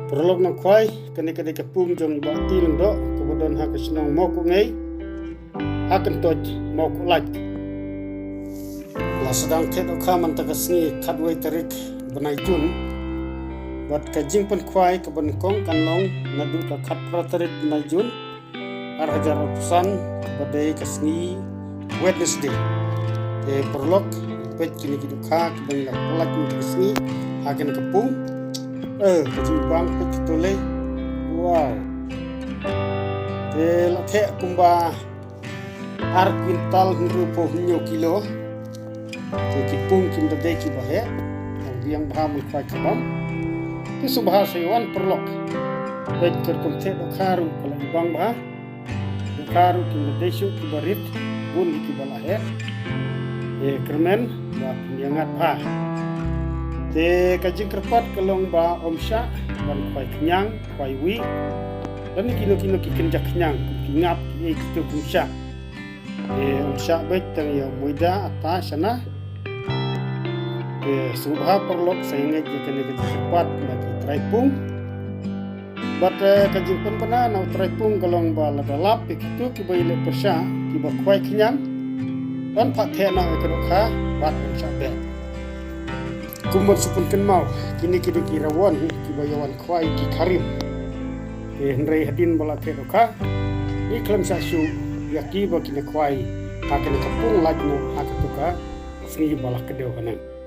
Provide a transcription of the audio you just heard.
Prolog na kwai kani kapung jong ba tilang do kemudian hak senang mau ku ngai akan tot mau ku laj la sedang ket okaman takasni kadwai tarik benai jun buat kajing pen kwai kebun kong kanlong nadu ka khatra tarik benai jun ar hajar pesan badai kasni Wednesday prolog pet kini kidukha kebun lak kasni akan kapung kajing bang pet tole wow lakhe kumba ar quintal rupo hinyo kilo kipung kim dade ki bahe biang baham kwai kabam tu subha sewan perlok pet kertum the kharu kala bang bah kharu kim dade shu ki barit bun ki balahe kermen ba penyangat bah te kajing kerpat kelong ba omsha ban kwai kenyang kwai wi dan kino ki kenjak kenyang ngap itu kumsha omsha bet tang ya muida ata sana subha perlok sehingga jika kerpat lagi traipung bat kajing penpana na traipung kelong ba ladalap itu ki baile persha ki ba kwai kenyang dan pathe na ekadokha bat omsha bet kumot supun kenmau kini kirawan kibayawan kwai ki karim hendrai hadin bala kedoka ni klam sasu yaki ba kini kwai hakene kapung lajno hakatuka sni bala kedeu kanan